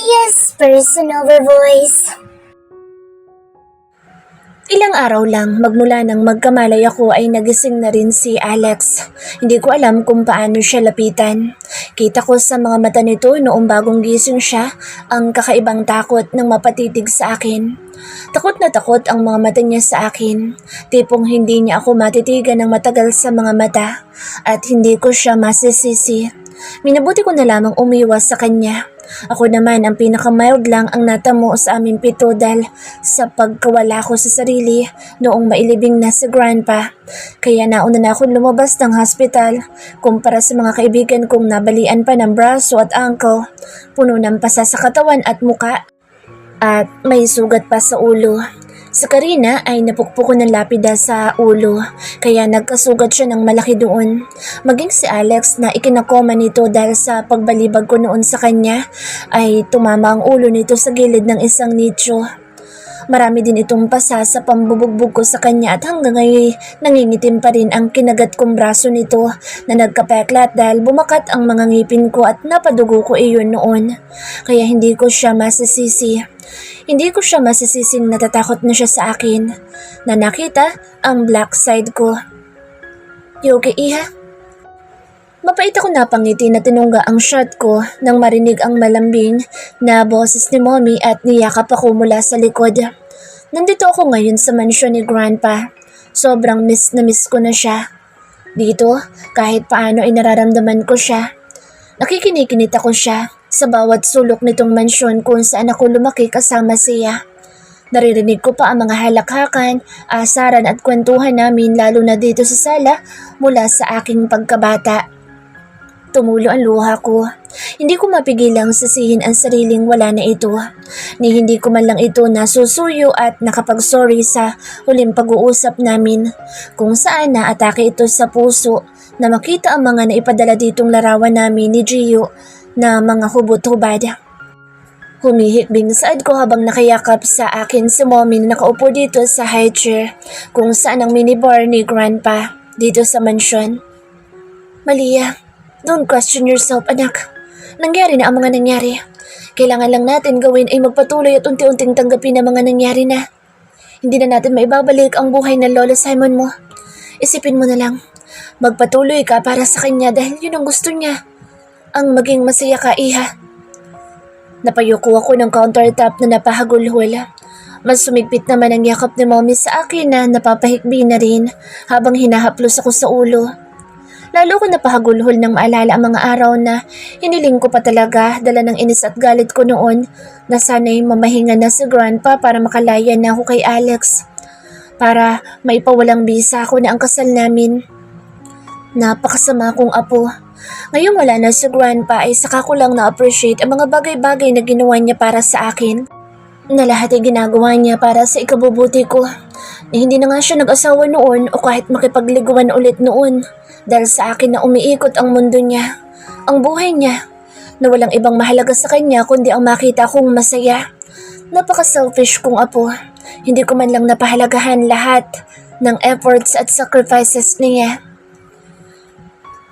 Yes, person over voice. Ilang araw lang magmula nang magkamalay ako ay nagising na rin si Alex. Hindi ko alam kung paano siya lapitan. Kita ko sa mga mata nito noong bagong gising siya ang kakaibang takot ng mapatitig sa akin. Takot na takot ang mga mata niya sa akin. Tipong hindi niya ako matitigan ng matagal sa mga mata at hindi ko siya masisisi. Minabuti ko na lamang umiwas sa kanya. Ako naman ang pinaka-mild lang ang natamo sa aming pito dahil sa pagkawala ko sa sarili noong mailibing na si Grandpa. Kaya nauna na akong lumabas ng hospital kumpara sa mga kaibigan kong nabalian pa ng braso at ankle. Puno ng pasa sa katawan at muka at may sugat pa sa ulo. Sa Karina ay napukpok ko ng lapida sa ulo, kaya nagkasugat siya ng malaki doon. Maging si Alex na ikinakoma nito dahil sa pagbalibag ko noon sa kanya, ay tumama ang ulo nito sa gilid ng isang nicho. Marami din itong pasa sa pambubugbog ko sa kanya at hanggang ngayon nangingitim pa rin ang kinagat kong braso nito na nagkapeklat dahil bumakat ang mga ngipin ko at napadugo ko iyon noon. Kaya hindi ko siya masisisi. Hindi ko siya masisising natatakot na siya sa akin na nakita ang black side ko. You okay, Iha? Mapait ako napangiti na tinungga ang shot ko nang marinig ang malambing na boses ni Mommy at niyakap ako mula sa likod. Nandito ako ngayon sa mansyon ni Grandpa. Sobrang miss na miss ko na siya. Dito, kahit paano ay nararamdaman ko siya. Nakikinikinit ako siya sa bawat sulok nitong mansyon kung saan ako lumaki kasama siya. Naririnig ko pa ang mga halakhakan, asaran at kwentuhan namin lalo na dito sa sala mula sa aking pagkabata. Tumulo ang luha ko. Hindi ko mapigilang sisihin ang sariling wala na ito. Ni hindi ko man lang ito nasusuyo at nakapag-sorry sa huling pag-uusap namin kung saan naatake ito sa puso na makita ang mga naipadala ditong larawan namin ni Gio na mga hubot-hubad. Humihikbing saad ko habang nakayakap sa akin si Mommy na nakaupo dito sa high chair kung saan ang minibar ni Grandpa dito sa mansyon. Malia, don't question yourself, anak. Nangyari na ang mga nangyari. Kailangan lang natin gawin ay magpatuloy at unti-unting tanggapin ang mga nangyari na. Hindi na natin maibabalik ang buhay ng Lola Simon mo. Isipin mo na lang. Magpatuloy ka para sa kanya dahil yun ang gusto niya. Ang maging masaya ka, Iha. Napayuko ako ng countertop na napahagulhol. Mas sumigpit naman ang yakap ni Mommy sa akin na napapahikbi na rin habang hinahaplos ako sa ulo. Lalo ko napahagulhol nang maalala ang mga araw na hiniling ko pa talaga dala ng inis at galit ko noon na sana'y mamahinga na si Grandpa para makalaya na ako kay Alex. Para maipawalang bisa ako na ang kasal namin. Napakasama kong apo. Ngayon wala na si Grandpa ay saka ko lang na-appreciate ang mga bagay-bagay na ginawa niya para sa akin. Na lahat ay ginagawa niya para sa ikabubuti ko. Na hindi na nga siya nag-asawa noon o kahit makipagliguan ulit noon. Dahil sa akin na umiikot ang mundo niya, ang buhay niya, na walang ibang mahalaga sa kanya kundi ang makita kong masaya. Napaka-selfish kong apo. Hindi ko man lang napahalagahan lahat ng efforts at sacrifices niya.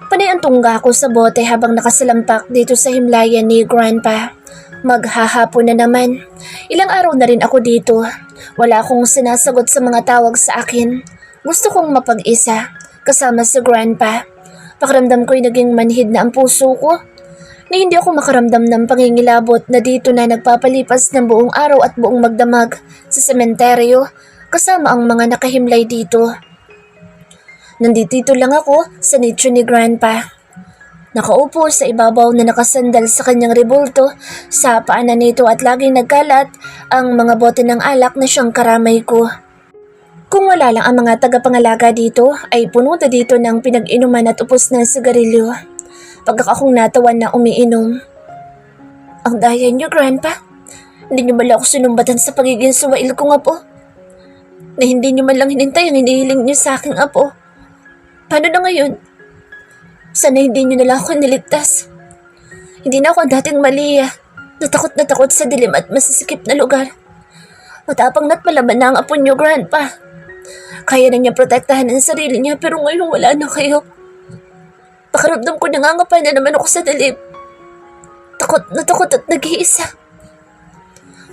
Panay ang tungga ko sa bote habang nakasalampak dito sa himlayan ni Grandpa. Maghahapon na naman. Ilang araw na rin ako dito. Wala akong sinasagot sa mga tawag sa akin. Gusto kong mapag-isa kasama si Grandpa. Pakiramdam ko'y naging manhid na ang puso ko. Na hindi ako makaramdam ng pangingilabot na dito na nagpapalipas ng buong araw at buong magdamag sa sementeryo kasama ang mga nakahimlay dito. Nandito lang ako sa nicho ni Grandpa. Nakaupo sa ibabaw na nakasandal sa kanyang rebulto sa paanan nito at laging nagkalat ang mga bote ng alak na siyang karamay ko. Kung wala lang ang mga tagapangalaga dito ay puno na dito ng pinag-inuman at upos ng sigarilyo. Pagka akong natawan na umiinom. Ang daya niyo, Grandpa. Hindi niyo man ako sinumbatan sa pagiging suwail kong apo. Na hindi niyo man lang hinintay ang hinihiling niyo sa aking apo. Paano na ngayon? Sana hindi niyo na lang ako niligtas. Hindi na ako ang dating Malia. Na takot sa dilim at masisikip na lugar. Matapang na't malaban na ang apo niyo, Grandpa. Kaya na niya protektahan ang sarili niya pero ngayon wala na kayo. Pakiramdam ko nangangapa na naman ako sa dilim. Takot at nag-iisa.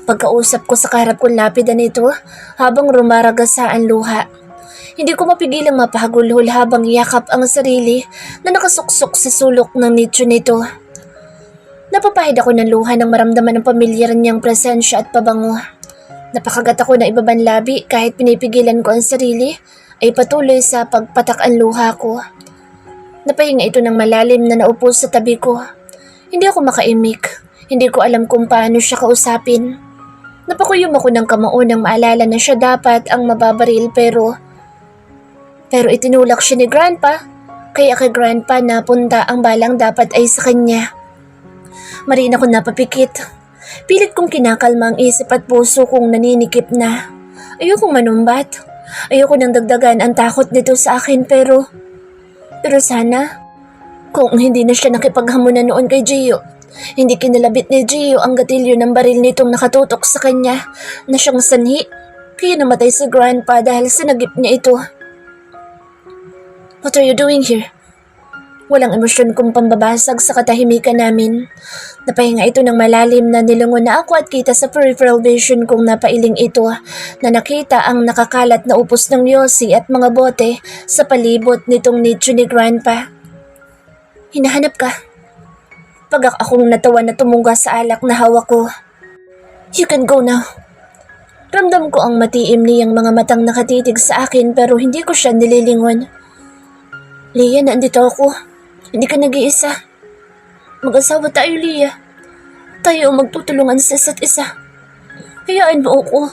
Pagkausap ko sa kaharap kong lapida nito habang rumaragasa ang luha. Hindi ko mapigilang mapahagulhol habang yakap ang sarili na nakasuksok sa sulok ng nicho nito. Napapahid ako ng luha nang maramdaman ng pamilyar niyang presensya at pabango. Napakagat ako na ibaban labi kahit pinipigilan ko ang sarili ay patuloy sa pagpatak ang luha ko. Napahinga ito ng malalim na naupo sa tabi ko. Hindi ako makaimik. Hindi ko alam kung paano siya kausapin. Napakuyom ako ng kamao nang maalala na siya dapat ang mababaril pero itinulak siya ni Grandpa. Kaya kay Grandpa napunta ang balang dapat ay sa kanya. Mariin ako napapikit. Pilit kong kinakalma ang isip at puso kong naninikip na. Ayokong manumbat. Ayoko nang dagdagan ang takot nito sa akin pero sana kung hindi na siya nakipaghamunan noon kay Gio. Hindi kinalabit ni Gio ang gatilyo ng baril nitong nakatutok sa kanya na siyang sanhi. Kaya namatay si Grandpa dahil sinagip niya ito. What are you doing here? Walang emosyon kong pambabasag sa katahimikan namin. Napahinga ito ng malalim na nilingon na ako at kita sa peripheral vision kong napailing ito na nakita ang nakakalat na upos ng yosi at mga bote sa palibot nitong nicho ni Grandpa. Hinahanap ka. Pagak akong natawa na tumungga sa alak na hawak ko. You can go now. Ramdam ko ang matiim niyang mga matang nakatitig sa akin pero hindi ko siya nililingon. Leah, nandito ako. Hindi ka nag-iisa. Mag-asawa tayo, Leah. Tayo ang magtutulungan sa isa't isa. Hayaan mo ako.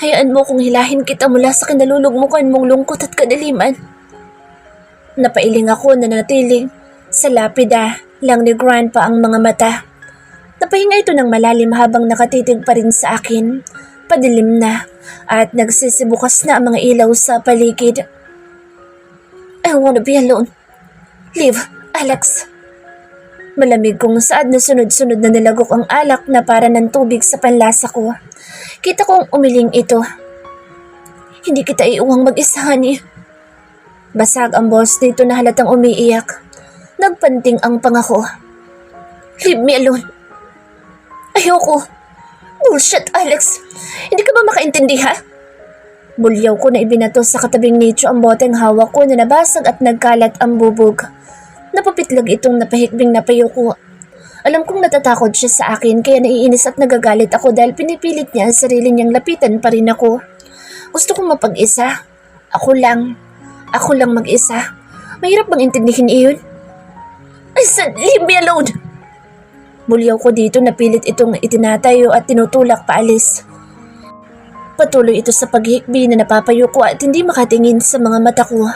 Hayaan mo kung hilahin kita mula sa kinalulugmukan mong lungkot at kadaliman. Napailing ako na natiling sa lapida lang ni Grandpa ang mga mata. Napahinga ito ng malalim habang nakatitig pa rin sa akin. Padilim na at nagsisibukas na ang mga ilaw sa paligid. I wanna be alone. Leave, Alex. Malamig kong saad na sunod-sunod na nilagok ang alak na para ng tubig sa panlasa ko. Kita kong umiling ito. Hindi kita iuwang mag-isa, honey. Basag ang boss nito na halatang umiiyak. Nagpanting ang pangako. Leave me alone. Ayoko. Bullshit, Alex. Hindi ka ba makaintindi, ha? Bulyaw ko na ibinato sa katabing nicho ang boteng hawak ko na nabasag at nagkalat ang bubog. Napapitlag itong napahikbing napayo ko. Alam kong natatakot siya sa akin kaya naiinis at nagagalit ako dahil pinipilit niya ang sarili niyang lapitan pa rin ako. Gusto kong mapag-isa. Ako lang mag-isa. Mahirap bang intindihin iyon? I said, leave me alone! Bulyaw ko dito na pilit itong itinatayo at tinutulak paalis. Patuloy ito sa paghikbi na napapayo ko at hindi makatingin sa mga mata ko.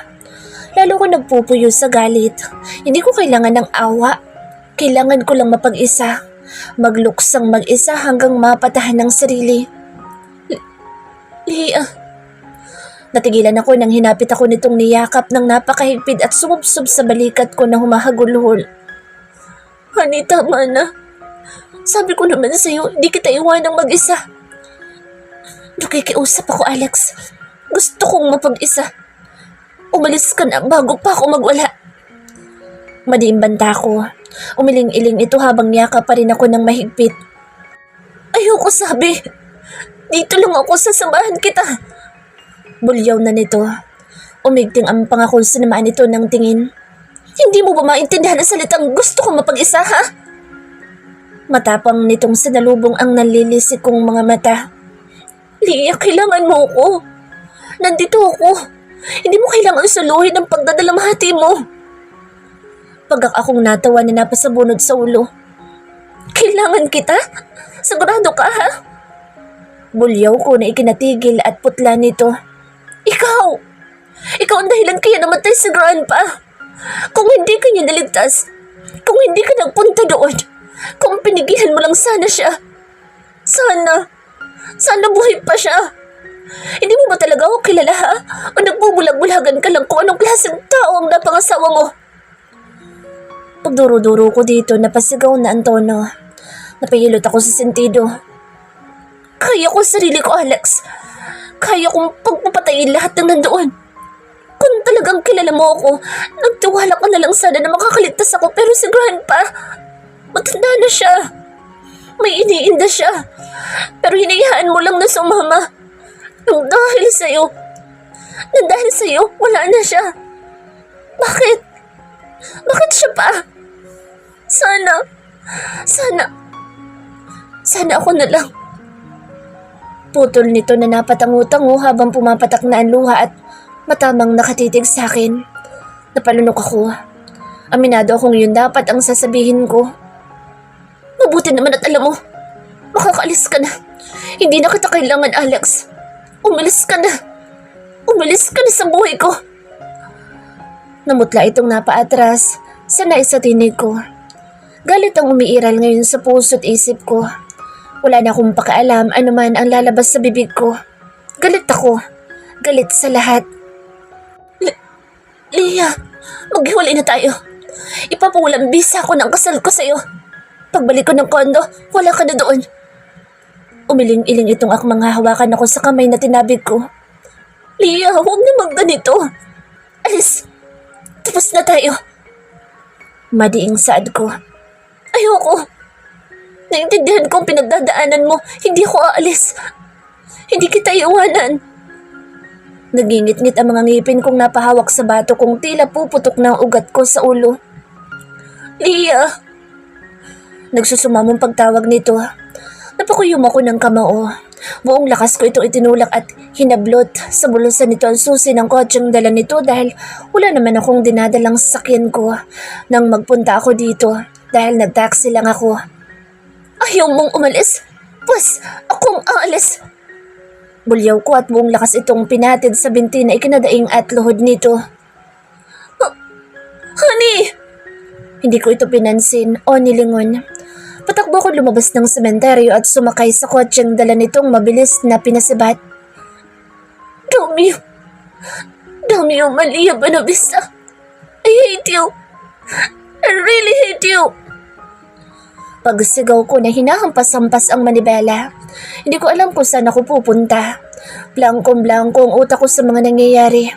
Lalo ko nagpupuyo sa galit. Hindi ko kailangan ng awa. Kailangan ko lang mapag-isa. Magluksang mag-isa hanggang mapatahan ng sarili. Leah. Natigilan ako nang hinapit ako nitong niyakap ng napakahigpit at sumubsob sa balikat ko na humahagulhol. Honey, tama na. Sabi ko naman sa'yo, hindi kita iwanang mag-isa. Nakikiusap ako, Alex. Gusto kong mapag-isa. Umalis ka na bago pa ako magwala. Madiim banta ko. Umiling-iling ito habang niyaka pa rin ako ng mahigpit. Ayoko sabi. Dito lang ako, sasamahan kita. Bulyaw na nito. Umigting ang pangakong sinamaan ito ng tingin. Hindi mo ba maintindihan ang salitang gusto kong mapag-isa, ha? Matapang nitong sinalubong ang nanlilisik kong mga mata. Leah, kailangan mo ako. Nandito ako. Hindi mo kailangan suluhin ang pagdadalamhati mo. Pagak akong natawa na napasabunod sa ulo. Kailangan kita? Sigurado ka, ha? Bulyaw ko na ikinatigil at putla nito. Ikaw ang dahilan kaya namatay si Grandpa. Kung hindi ka niya naligtas, kung hindi ka nagpunta doon, kung pinigilan mo lang sana siya, sana buhay pa siya. Hindi mo ba talaga ako kilala, ha? O nagbubulag-bulagan ka lang kung anong klaseng tao ang napangasawa mo? Pagduro-duro ko dito, napasigaw na ang tono. Napahilot ako sa sentido. Kaya ko sarili ko, Alex. Kaya kong pagpapatayin lahat ng nandoon. Kung talagang kilala mo ako, nagtiwala ka na lang sana na makakaligtas ako, pero si Grandpa, matanda na siya. May iniinda siya. Pero hinayaan mo lang na sumama. Yung dahil sa'yo. Na dahil sa'yo, wala na siya. Bakit? Bakit siya pa? Sana ako na lang. Putol nito na napatango-tango habang pumapatak na ang luha at matamang nakatitig sa akin. Napalunok ako. Aminado akong yun dapat ang sasabihin ko. Mabuti naman at alam mo, makakaalis ka na. Hindi na kita kailangan, Alex. Umalis ka na. Umalis ka na sa buhay ko. Namutla itong napaatras sa nais sa tinig ko. Galit ang umiiral ngayon sa puso't isip ko. Wala na akong pakialam anuman ang lalabas sa bibig ko. Galit ako. Galit sa lahat. Leah, maghiwalay na tayo. Ipapawalang bisa ko ng kasal ko sa'yo. Pagbalik ko ng kondo, wala ka na doon. Umiling-iling itong akmang hahawakan ako sa kamay na tinabig ko. Leah, huwag na magganito. Alis, tapos na tayo. Madiing saad ko. Ayoko. Naintindihan ko ang pinagdadaanan mo. Hindi ko aalis. Hindi kita iwanan. Nagingit-ngit ang mga ngipin kong napahawak sa bato kong tila puputok ng ugat ko sa ulo. Leah! Nagsusumamong pagtawag nito. Napakuyom ako ng kamao. Buong lakas ko ito itinulak at hinablot sa bulusan nito ang susi ng kotseng dala nito dahil wala naman akong dinadalang sasakyan ko. Nang magpunta ako dito dahil nag-taxi lang ako. Ayaw mong umalis? Pues, akong aalis. Bulyaw ko at buong lakas itong pinatid sa binti na ikinadaing at luhod nito. Honey! Hindi ko ito pinansin o nilingon. Patakbo ko lumabas ng sementeryo at sumakay sa kotseng dala nitong mabilis na pinasibat. Romeo! Romeo Malia Bonavista! I hate you! I really hate you! Pagsigaw ko na hinahampas-hampas ang manibela. Hindi ko alam kung saan ako pupunta. Blankong-blanko ang utak ko sa mga nangyayari.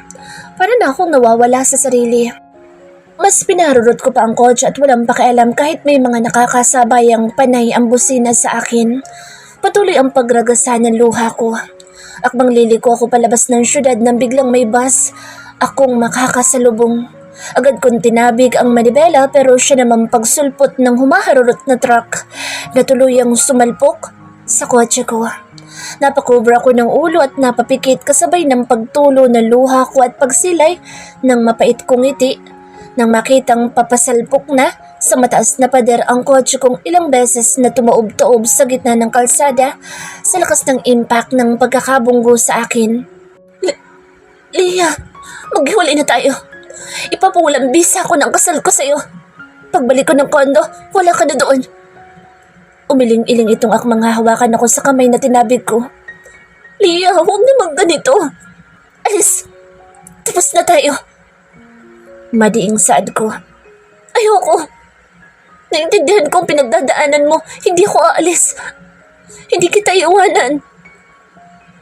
Para na akong nawawala sa sarili. Mas pinarurot ko pa ang kotse at walang pakialam kahit may mga nakakasabayang panay ang busina sa akin. Patuloy ang pagragasa ng luha ko. Akbang liliko ako palabas ng syudad nang biglang may bus akong makakasalubong. Agad kong tinabig ang manibela pero siya naman pagsulpot ng humaharurot na truck na tuluyang sumalpok sa kotse ko. Napakubra ko ng ulo at napapikit kasabay ng pagtulo ng luha ko at pagsilay ng mapait kong ngiti nang makitang papasalpok na sa mataas na pader ang kotse kong ilang beses na tumaob-taob sa gitna ng kalsada sa lakas ng impact ng pagkakabunggo sa akin. Leah, maghiwalay na tayo. Ipapawalang bisa ko ng kasal ko sa'yo. Pagbalik ko ng kondo, wala ka na doon. Umiling-iling itong akmang hahawakan ako sa kamay na tinabig ko. Leah, huwag na magganito. Alis, tapos na tayo. Madiing saad ko. Ayoko. Naintindihan ko ang pinagdadaanan mo. Hindi ko aalis. Hindi kita iwanan.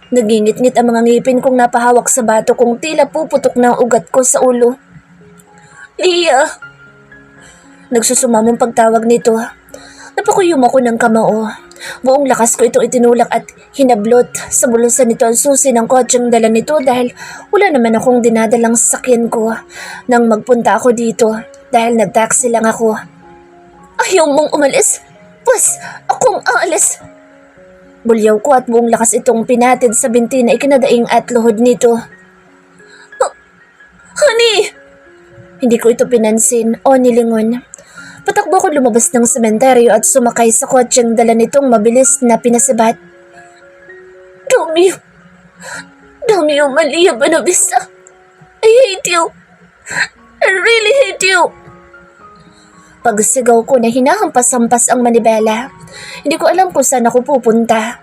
Nagingit-ngit ang mga ngipin kong napahawak sa bato kong tila puputok ng ugat ko sa ulo. Leah! Nagsusumamong pagtawag nito. Napakuyom ako ng kamao. Buong lakas ko ito itinulak at hinablot sa bulusan nito ang susi ng kotseng dala nito dahil wala naman akong dinadalang sasakyan ko. Nang magpunta ako dito dahil nag-taxi lang ako. Ayaw mong umalis? Pues, akong aalis. Bulyaw ko at buong lakas itong pinatid sa binti na ikinadaing at luhod nito. Honey! Hindi ko ito pinansin o nilingon. Patakbo ko lumabas ng sementeryo at sumakay sa kotseng dala nitong mabilis na pinasibat. Romeo! Romeo Malia Bonavista! I hate you! I really hate you! Pagsigaw ko na hinahampas-hampas ang manibela. Hindi ko alam kung saan ako pupunta.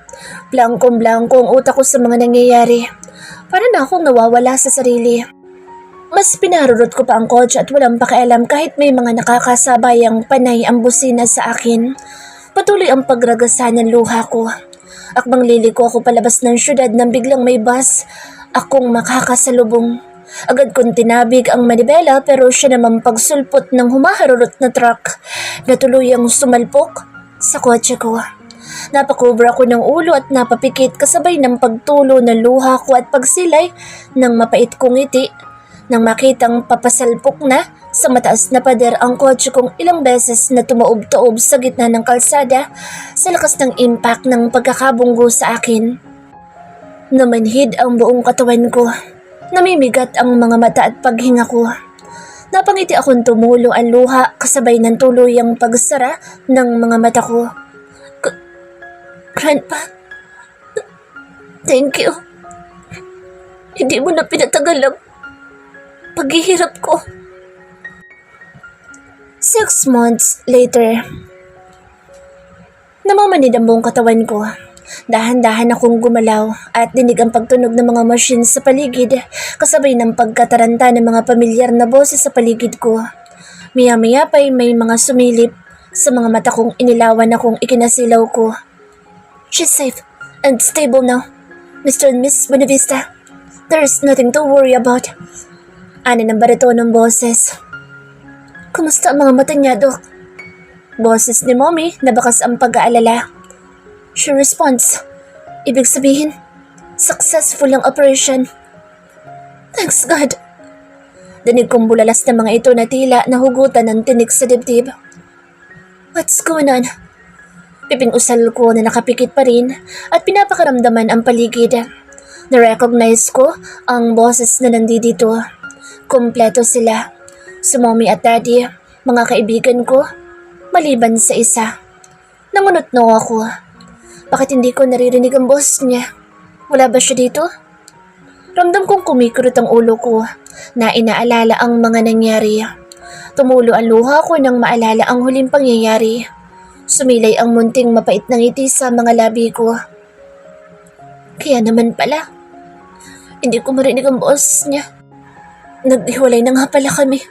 Blankong-blanko ang utak ko sa mga nangyayari. Para na akong nawawala sa sarili. Mas pinarurot ko pa ang kotse at walang pakialam kahit may mga nakakasabayang panay ang busina sa akin. Patuloy ang pagragasa ng luha ko. Akbang liliko ako palabas ng syudad nang biglang may bus akong makakasalubong. Agad kong tinabig ang manibela pero siya naman pagsulpot ng humaharurot na truck na tuluyang sumalpok sa kotse ko. Napakubra ko ng ulo at napapikit kasabay ng pagtulo ng luha ko at pagsilay ng mapait kong ngiti nang makitang papasalpok na sa mataas na pader ang kotse kong ilang beses na tumaob-taob sa gitna ng kalsada sa lakas ng impact ng pagkakabunggo sa akin. Namanhid ang buong katawan ko. Namimigat ang mga mata at paghinga ko. Napangiti akong tumulo ang luha kasabay ng tuluyang pagsara ng mga mata ko. Grandpa, thank you. Hindi mo na pinatagal ang paghihirap ko. 6 months later, namamanid ang buong katawan ko. Dahan-dahan akong gumalaw at dinig ang pagtunog ng mga machine sa paligid kasabay ng pagkataranta ng mga pamilyar na boses sa paligid ko. Maya-maya pa'y may mga sumilip sa mga mata kong inilawan akong ikinasilaw ko. She's safe and stable now, Mr. and Miss Bonavista. There's nothing to worry about. Ani ng baritonong boses. Kumusta ang mga mata niya, Dok? Boses ni Mommy na bakas ang pag-aalala. She responds. Ibig sabihin, successful ang operation. Thanks God. Dinig kong bulalas ng mga ito na tila nahugutan ng tinik sa dibdib. What's going on? Piping usal ko na nakapikit pa rin at pinapakaramdaman ang paligid. Na-recognize ko ang boses na nandito. Kompleto sila. Si Mommy at Daddy, mga kaibigan ko, maliban sa isa. Nangunot-no ako. Bakit hindi ko naririnig ang boss niya? Wala ba siya dito? Ramdam kong kumikurot ang ulo ko na inaalala ang mga nangyari. Tumulo ang luha ko nang maalala ang huling pangyayari. Sumilay ang munting mapait na ngiti sa mga labi ko. Kaya naman pala, hindi ko marinig ang boss niya. Naghiwalay na nga pala kami.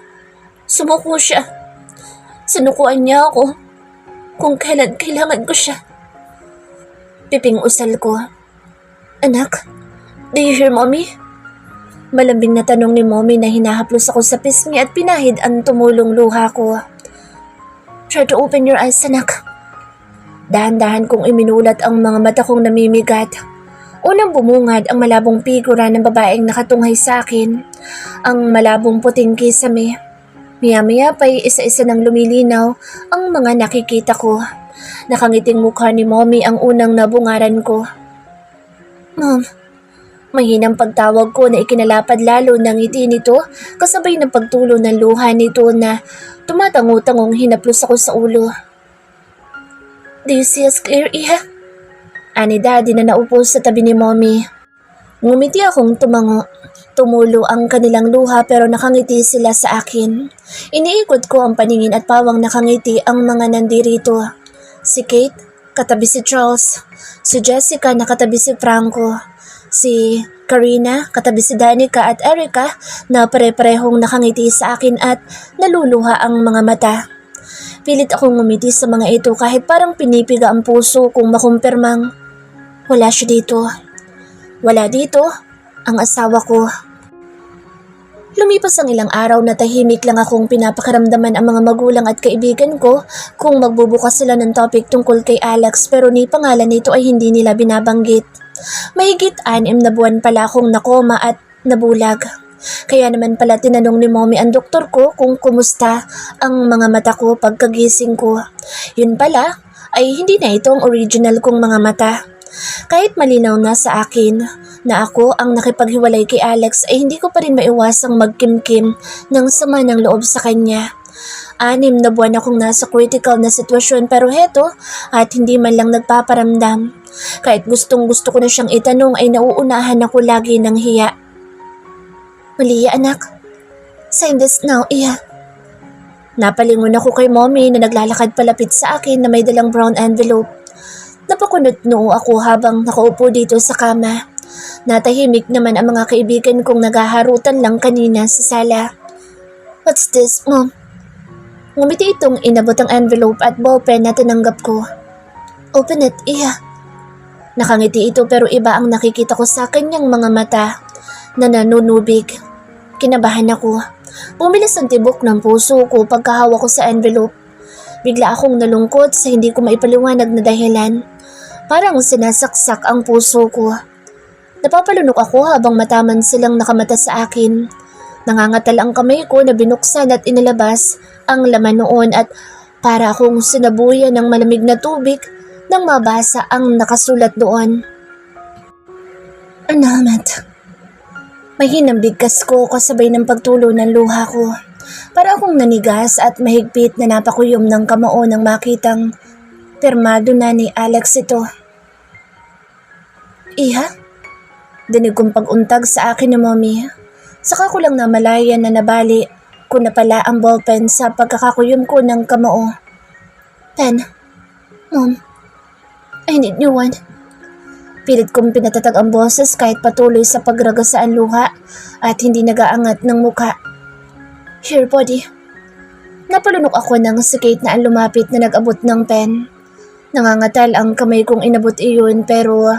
Sumuko siya. Sinukuan niya ako kung kailan kailangan ko siya. Piping usal ko. Anak, do you hear Mommy? Malambing na tanong ni Mommy na hinahaplos ako sa pisngi at pinahid ang tumulong luha ko. Try to open your eyes, anak. Dahan-dahan kong iminulat ang mga mata kong namimigat. Unang bumungad ang malabong figura ng babaeng nakatunghay sa akin. Ang malabong puting kisame. Maya-maya pa'y isa-isa nang lumilinaw ang mga nakikita ko. Nakangiting mukha ni Mommy ang unang nabungaran ko. Mom, mahinang pagtawag ko na ikinalapad lalo ng ngiti nito kasabay ng pagtulo ng luha nito na tumatango-tangong hinaplos ako sa ulo. Do you see us clear, Iha? Ani Daddy na naupo sa tabi ni Mommy. Ngumiti akong tumango. Tumulo ang kanilang luha pero nakangiti sila sa akin. Iniikot ko ang paningin at pawang nakangiti ang mga nandirito. Si Kate, katabi si Charles. Si Jessica, nakatabi si Franco. Si Karina, katabi si Danica at Erica na pare-parehong nakangiti sa akin at naluluha ang mga mata. Pilit akong ngumiti sa mga ito kahit parang pinipiga ang puso kung makumpirmang wala siya dito. Wala dito ang asawa ko. Lumipas ang ilang araw na tahimik lang akong pinapakaramdaman ang mga magulang at kaibigan ko kung magbubukas sila ng topic tungkol kay Alex pero ni pangalan nito ay hindi nila binabanggit. Mahigit 6 na buwan pala akong nakoma at nabulag. Kaya naman pala tinanong ni Mommy ang doktor ko kung kumusta ang mga mata ko pagkagising ko. Yun pala ay hindi na ito ang original kong mga mata. Kahit malinaw na sa akin na ako ang nakipaghiwalay kay Alex ay hindi ko pa rin maiwasang magkimkim ng sama ng loob sa kanya. 6 na buwan akong nasa critical na sitwasyon pero heto at hindi man lang nagpaparamdam. Kahit gustong gusto ko na siyang itanong ay nauunahan ako lagi ng hiya. Malia anak, sign this now, Iya. Napalingon ako kay Mommy na naglalakad palapit sa akin na may dalang brown envelope. Napakunot-noo ako habang nakaupo dito sa kama. Natahimik naman ang mga kaibigan kong naghaharutan lang kanina sa sala. What's this, Mom? Ngumiti itong inabot ang envelope at ballpen na tinanggap ko. Open it, Iha. Nakangiti ito pero iba ang nakikita ko sa kanyang mga mata na nanunubig. Kinabahan ako. Bumilis ang tibok ng puso ko pagkahawak ko sa envelope. Bigla akong nalungkot sa hindi ko maipaliwanag na dahilan. Parang sinasaksak ang puso ko. Napapalunok ako habang mataman silang nakamata sa akin. Nangangatal ang kamay ko na binuksan at inilabas ang laman noon at para akong sinabuyan ng malamig na tubig nang mabasa ang nakasulat doon. Annulment. Mahinang bigkas ko kasabay ng pagtulo ng luha ko. Para akong nanigas at mahigpit na napakuyom ng kamao nang makitang pirmado na ni Alex ito. Iha? Dinig kong pag-untag sa akin ni Mommy. Saka ko lang namalayan na nabali ko na pala ang ballpen sa pagkakakuyom ko ng kamao. Pen. Mom. I need new one. Pilit kong pinatatag ang boses kahit patuloy sa pagragasaan luha at hindi nagaangat ng mukha. Here, buddy. Napalunok ako ng sikate na ang lumapit na nag-abot ng pen. Nangangatal ang kamay kong inabot iyon pero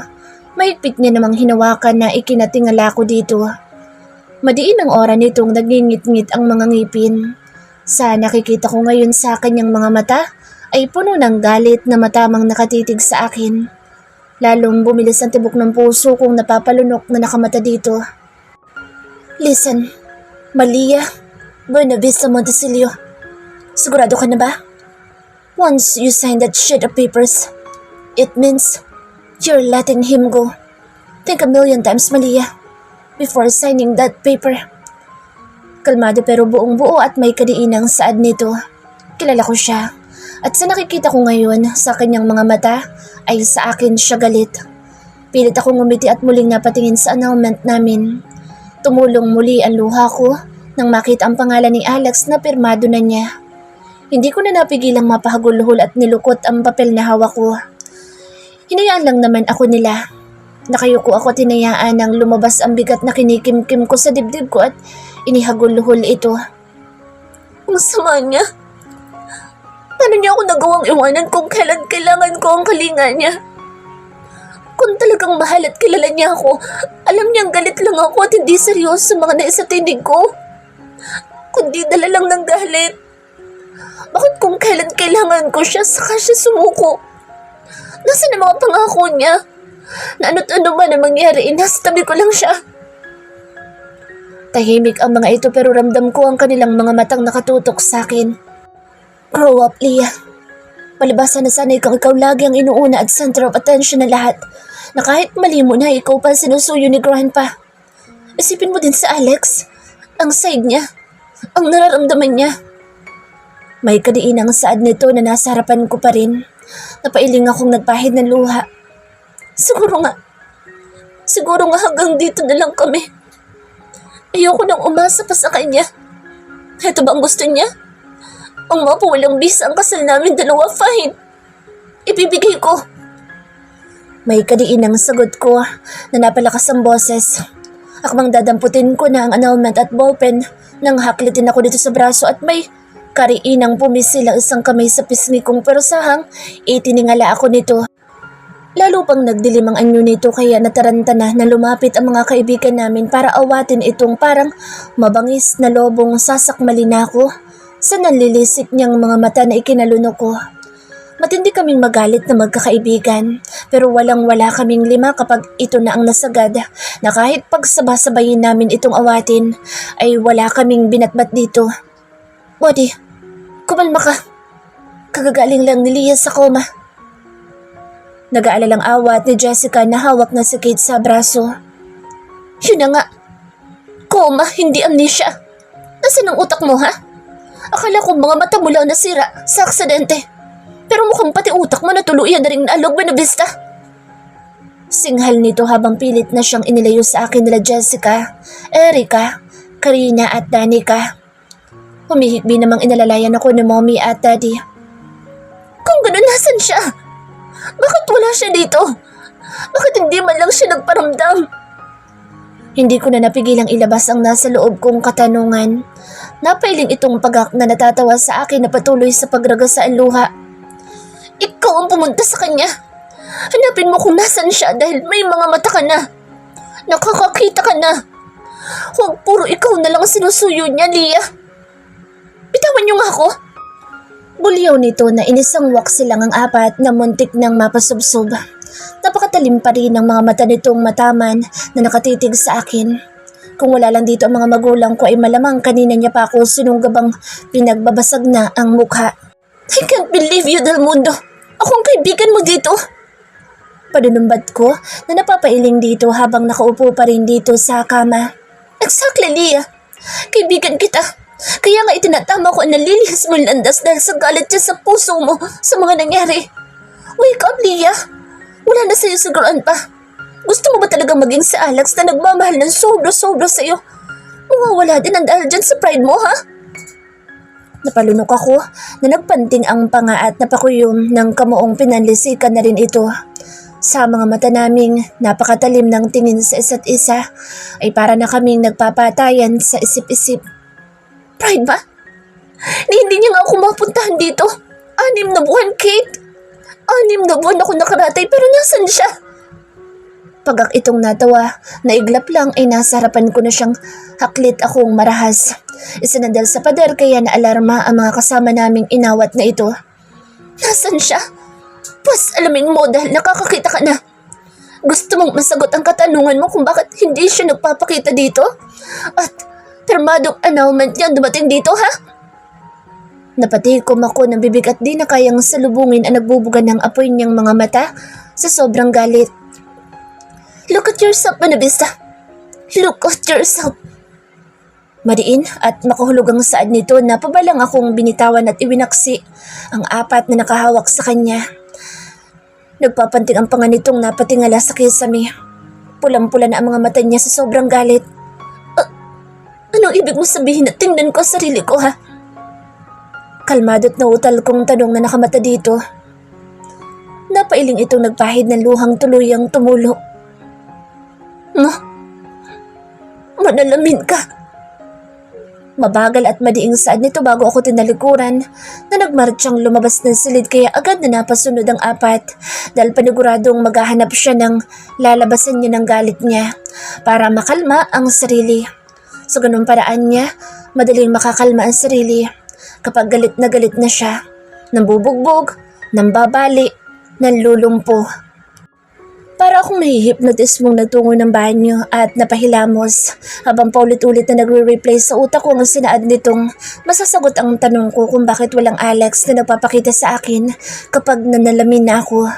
mahigpit niya namang hinawakan na ikinatingala ko dito. Madiin ang ora nitong nagingit-ngit ang mga ngipin. Sa nakikita ko ngayon sa kanyang mga mata ay puno ng galit na matamang nakatitig sa akin. Lalong bumilis ang tibok ng puso kong napapalunok na nakamata dito. Listen, Malia, Buena Vista Montecillo. Sigurado ka na ba? Once you sign that sheet of papers, it means you're letting him go. Think a million times, Malia, before signing that paper. Kalmado pero buong buo at may kadiinang saad nito. Kilala ko siya. At sa nakikita ko ngayon sa kanyang mga mata ay sa akin siya galit. Pilit akong ngumiti at muling napatingin sa annulment namin. Tumulong muli ang luha ko nang makita ang pangalan ni Alex na pirmado na niya. Hindi ko na napigilang mapahagulhol at nilukot ang papel na hawak ko. Hinayaan lang naman ako nila. Nakayuko ako at hinayaan nang lumabas ang bigat na kinikimkim ko sa dibdib ko at inihagulhol ito. Ang sama niya. Paano niya ako nagawang iwanan kung kailan kailangan ko ang kalinga niya? Kung talagang mahal at kilala niya ako, alam niyang galit lang ako at hindi seryoso sa mga naisatinig ko. Kundi dala lang ng galit. Bakit kung kailan kailangan ko siya, saka siya sumuko? Nasaan ang mga pangako niya? Na ano't ano ba na mangyari, nasa tabi ko lang siya. Tahimik ang mga ito pero ramdam ko ang kanilang mga matang nakatutok sa akin. Grow up, Leah. Palibasa na sanay kang ikaw lagi ang inuuna at center of attention na lahat, na kahit mali mo na ikaw pa sinusuyo ni Grandpa. Isipin mo din sa Alex, ang side niya, ang nararamdaman niya. May kadiinang saad nito na nasa harapan ko pa rin. Napailing akong nagpahid ng luha. Siguro nga hanggang dito na lang kami. Ayoko nang umasa pa sa kanya. Ito ba ang gusto niya? Ang mapawalang bisa ang kasal namin dalawa, fine. Ibibigay ko. May kadiinang sagot ko na napalakas ang boses. Akmang dadamputin ko na ang annulment at ballpen nang haklitin ako dito sa braso at may kariinang pumisil ang isang kamay sa pisngi kong pero sahang itiningala ako nito. Lalo pang nagdilim ang anyo nito kaya nataranta na lumapit ang mga kaibigan namin para awatin itong parang mabangis na lobong sasakmalin ako sa nanlilisik niyang mga mata na ikinalunok ko. Matindi kaming magalit na magkakaibigan pero walang-wala kaming lima kapag ito na ang nasagad na kahit pagsabay-sabayin namin itong awatin ay wala kaming binatbat dito. Buddy, kumalma ka. Kagagaling lang ni Leah sa koma. Nag-aalalang awat ni Jessica na hawak na si Kate sa braso. Yun na nga. Koma, hindi amnesia. Nasaan ang utak mo, ha? Akala ko mga mata mo lang nasira sa aksidente. Pero mukhang pati utak mo na tuluyan na rin naalog Buena Vista. Singhal nito habang pilit na siyang inilayo sa akin nila Jessica, Erica, Karina at Danica. Humihikbi namang inalalayan ako ni Mommy at Daddy. Kung ganun, nasan siya? Bakit wala siya dito? Bakit hindi man lang siya nagparamdam? Hindi ko na napigilang ilabas ang nasa loob kong katanungan. Napailing itong pagak na natatawa sa akin na patuloy sa pagraga sa luha. Ikaw ang pumunta sa kanya. Hanapin mo kung nasan siya dahil may mga mata ka na. Nakakakita ka na. Huwag puro ikaw na lang sinusuyo niya, Lia. Bitawan niyo nga ako. Buliyaw nito na inisang wak silang ang apat na muntik ng mapasubsob. Napakatalim pa rin ang mga mata nitong mataman na nakatitig sa akin. Kung wala lang dito ang mga magulang ko ay malamang kanina niya pa ako sinunggabang pinagbabasag na ang mukha. I can't believe you, Del Mundo. Akong kaibigan mo dito. Panunumbat ko na napapailing dito habang nakaupo pa rin dito sa kama. Exactly, Lia. Kaibigan kita. Kaya nga itinatama ko ang nalilihis mo landas dahil sa galit niya sa puso mo sa mga nangyari. Wake up, Lia. Wala na sa'yo siguran pa. Gusto mo ba talaga maging si Alex na nagmamahal ng sobra-sobra sa'yo? Mawawala din ang dahil dyan sa pride mo, ha? Napalunok ako na nagpanting ang panga at napakuyom ng kamuong pinanlisikan na rin ito. Sa mga mata naming napakatalim ng tingin sa isa't isa ay para na kaming nagpapatayan sa isip-isip. Pride ba? Hindi niya nga ako mapuntahan dito. 6 na buwan, Kate. 6 na buwan ako nakaratay pero nasan siya? Pagak itong natawa, naiglap lang ay nasa harapan ko na siyang haklit akong marahas. Isinandal sa pader kaya naalarma ang mga kasama naming inawat na ito. Nasaan siya? Pues alamin mo dahil nakakakita ka na. Gusto mong masagot ang katanungan mo kung bakit hindi siya nagpapakita dito? At permadong annulment niya dumating dito, ha? Napatikom ako ng bibig at di na kayang salubungin ang nagbubuga ng apoy niyang mga mata sa sobrang galit. Look at yourself, Manabista. Look at yourself. Mariin at makahulog ang saad nito na pabalang akong binitawan at iwinaksi ang apat na nakahawak sa kanya. Nagpapanting ang panga nitong napatingala sa kisame. Pulang-pula na ang mga mata niya sa sobrang galit. Anong ibig mo sabihin na tingnan ko sarili ko, ha? Kalmado at nautal kong tanong na nakamata dito. Napailing itong nagpahid ng luhang tuluyang tumulo. Manalamin ka. Mabagal at madiing saad nito bago ako tinalikuran na nagmartsyang lumabas ng silid kaya agad na napasunod ang apat dahil paniguradong maghahanap siya ng lalabasan niya ng galit niya para makalma ang sarili. Sa ganung paraan niya, madaling makakalma ang sarili kapag galit na siya, nambubugbog, nambabali, nanlulumpo. Para akong nahihipnotis mong nagtungo ng banyo at napahilamos habang paulit-ulit na nagre-replay sa utak ko ang sinaad nitong masasagot ang tanong ko kung bakit walang Alex na nagpapakita sa akin kapag nanalamin na ako.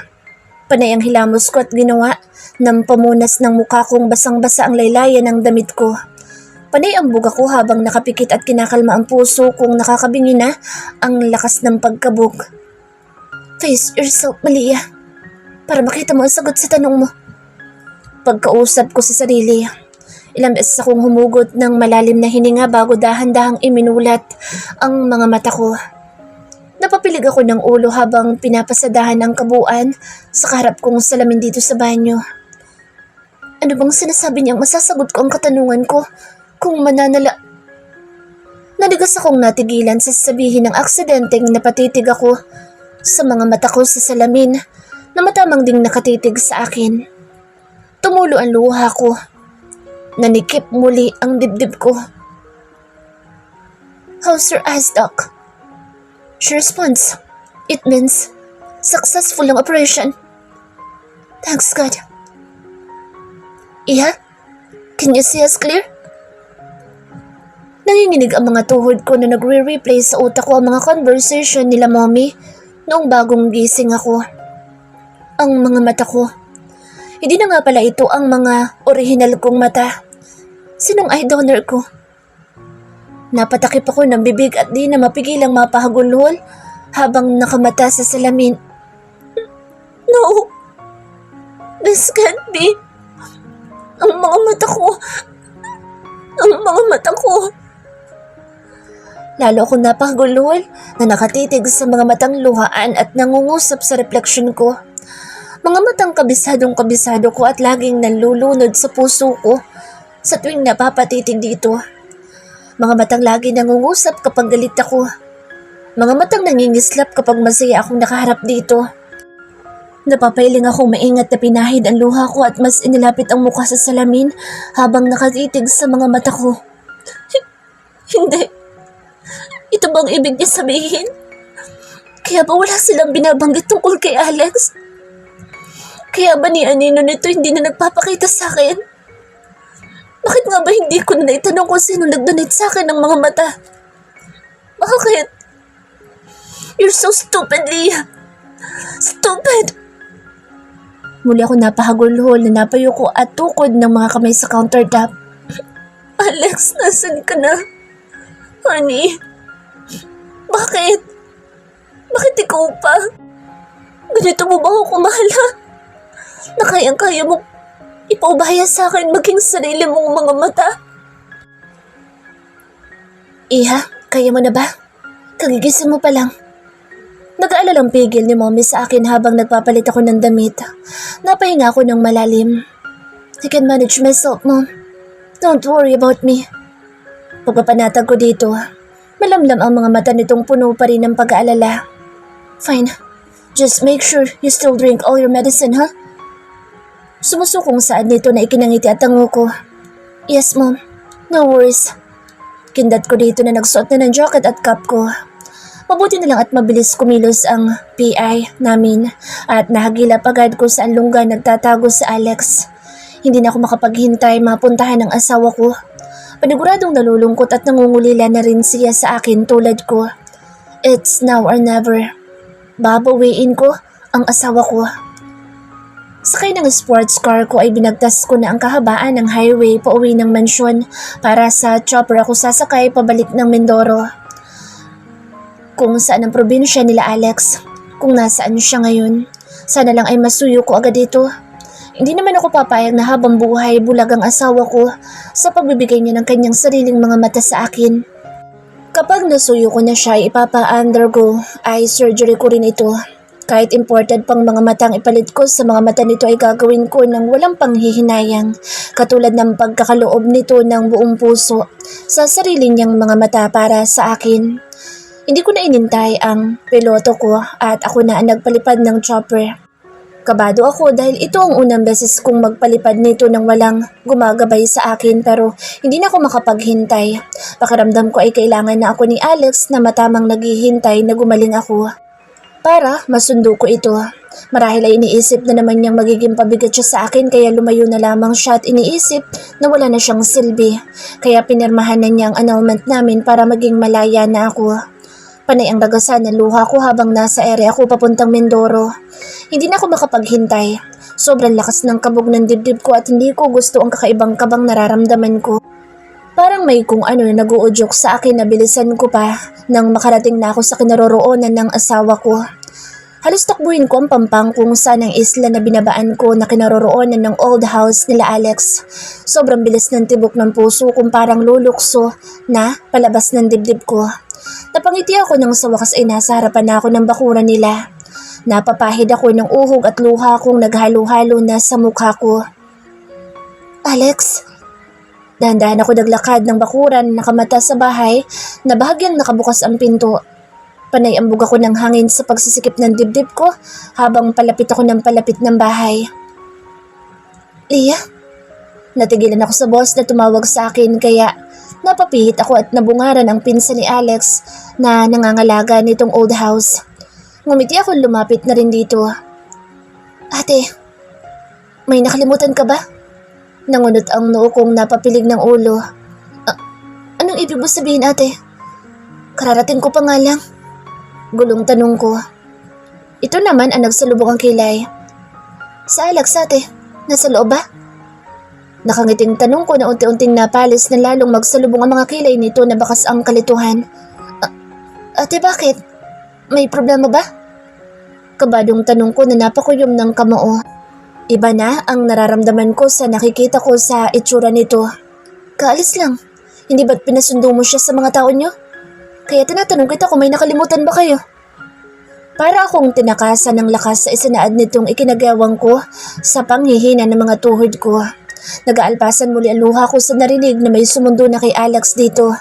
Panay ang hilamos ko at ginawa ng pamunas ng mukha kong basang-basa ang laylayan ng damit ko. Panay ang buga ko habang nakapikit at kinakalma ang puso kung nakakabingi na ang lakas ng pagkabog. Face yourself, Malia. Para makita mo ang sagot sa tanong mo. Pagkausap ko sa sarili, ilang beses akong humugot ng malalim na hininga bago dahan-dahang iminulat ang mga mata ko. Napapilig ako ng ulo habang pinapasadahan ang kabuuan sa kaharap kong salamin dito sa banyo. Ano bang sinasabi niyang masasagot ko ang katanungan ko kung mananala? Naligas akong natigilan sa sasabihin ng aksidenteng napatitig ako sa mga mata ko sa salamin na matamang ding nakatitig sa akin. Tumulo ang luha ko. Nanikip muli ang dibdib ko. How's your eyes, Doc? She responds. It means successful ang operation. Thanks God. Iha, can you see us clear? Nanginginig ang mga tuhod ko na nagre-replay sa utak ko ang mga conversation nila mommy noong bagong gising ako. Ang mga mata ko. Hindi na nga pala ito ang mga orihinal kong mata. Sinong eye donor ko? Napatakip ako ng bibig at di na mapigilang mapahagulhol habang nakamata sa salamin. No! This can't be. Ang mga mata ko. Ang mga mata ko. Lalo akong napahagulhol na nakatitig sa mga matang luhaan at nangungusap sa refleksyon ko. Mga matang kabisado ko at laging nanlulunod sa puso ko sa tuwing napapatitig dito. Mga matang lagi nangungusap kapag galit ako. Mga matang nangingislap kapag masaya akong nakaharap dito. Napapailing akong maingat na pinahid ang luha ko at mas inilapit ang mukha sa salamin habang nakatitig sa mga mata ko. Hindi. Ito bang ibig niya sabihin? Kaya ba wala silang binabanggit tungkol kay Alex? Kaya ba ni Anino nito hindi na nagpapakita sa akin? Bakit nga ba hindi ko na naitanong kung sino nag-donate sa akin ng mga mata? Bakit? You're so stupid, Leah. Stupid! Muli ako napahagulhol na napayuko at tukod ng mga kamay sa countertop. Alex, nasan ka na? Honey, bakit? Bakit ikaw pa? Ganito mo ba ako mahala? Na kayang-kaya mo ipaubaya sa akin maging sarili mong mga mata? Iha, kaya mo na ba? Kagigising mo pa lang. Nag-aalalang pigil ni Mommy sa akin habang nagpapalit ako ng damit. Napahinga ako ng malalim. I can manage myself, Mom. Don't worry about me. Pagpapanatag ko dito, malamlam ang mga mata nitong puno pa rin ng pag-aalala. Fine. Just make sure you still drink all your medicine, huh? Sumusukong saan nito na ikinangiti at tango ko. Yes, Mom. No worries. Kindat ko dito na nagsuot na ng jacket at cap ko. Mabuti na lang at mabilis kumilos ang PI namin at nahagilap agad ko saan lungga nagtatago si Alex. Hindi na ako makapaghintay mapuntahan ng asawa ko. Paniguradong nalulungkot at nangungulila na rin siya sa akin tulad ko. It's now or never. Babawiin ko ang asawa ko. Sakay ng sports car ko ay binagtas ko na ang kahabaan ng highway pauwi ng mansyon para sa chopper ako sasakay pabalik ng Mindoro. Kung saan ang probinsya nila Alex, kung nasaan siya ngayon, sana lang ay masuyo ko agad dito. Hindi naman ako papayag na habang buhay bulag ang asawa ko sa pagbibigay niya ng kanyang sariling mga mata sa akin. Kapag nasuyo ko na siya, ipapa-undergo eye surgery ko rin ito. Kahit imported pang mga matang ipalit ko sa mga mata nito ay gagawin ko ng walang panghihinayang, katulad ng pagkakaloob nito ng buong puso sa sarili niyang mga mata para sa akin. Hindi ko na inintay ang piloto ko at ako na ang nagpalipad ng chopper. Kabado ako dahil ito ang unang beses kong magpalipad nito nang walang gumagabay sa akin pero hindi na ako makapaghintay. Pakiramdam ko ay kailangan na ako ni Alex na matamang naghihintay na gumaling ako. Para masundo ko ito. Marahil ay iniisip na naman niyang magiging pabigat siya sa akin kaya lumayo na lamang siya at iniisip na wala na siyang silbi. Kaya pinirmahan na niya ang annulment namin para maging malaya na ako. Panay ang ragasan ng luha ko habang nasa ere ako papuntang Mindoro. Hindi na ako makapaghintay. Sobrang lakas ng kabog ng dibdib ko at hindi ko gusto ang kakaibang kabang nararamdaman ko. Parang may kung ano na nag-uudyok sa akin na bilisan ko pa nang makarating na ako sa kinaroroonan ng asawa ko. Halos takbuhin ko ang pampang kung saan ang isla na binabaan ko na kinaroroonan ng old house nila Alex. Sobrang bilis ng tibok ng puso kung parang lulukso na palabas ng dibdib ko. Napangiti ako nang sa wakas ay nasa harapan na ako ng bakuran nila. Napapahid ako ng uhog at luha kong naghalo-halo na sa mukha ko. Alex? Dahan-dahan ako naglakad ng bakuran nakamata sa bahay na bahagyang nakabukas ang pinto. Panay ambog ako ng hangin sa pagsisikip ng dibdib ko habang palapit ako ng palapit ng bahay. Leah? Natigilan ako sa boss na tumawag sa akin kaya napapihit ako at nabungaran ang pinsan ni Alex na nangangalaga nitong old house. Ngumiti ako lumapit na rin dito. Ate, may nakalimutan ka ba? Nangunot ang noo kong napapilig ng ulo. Anong ibig mo sabihin, ate? Kararating ko pa nga lang. Gulong tanong ko. Ito naman ang nagsalubong ang kilay. Sa Alex, ate, nasa loob ba? Nakangiting tanong ko na unti-unting napalis na lalong magsalubong ang mga kilay nito na bakas ang kalituhan. Ate, bakit? May problema ba? Kabadong tanong ko na napakuyom ng kamao. Iba na ang nararamdaman ko sa nakikita ko sa itsura nito. Kaalis lang. Hindi ba't pinasundo mo siya sa mga tao niyo? Kaya tinatanong kita kung may nakalimutan ba kayo? Para akong tinakasan ng lakas sa isinaad nitong ikinagawang ko sa panghihina ng mga tuhod ko. Nag-aalpasan muli ang luha ko sa narinig na may sumundo na kay Alex dito.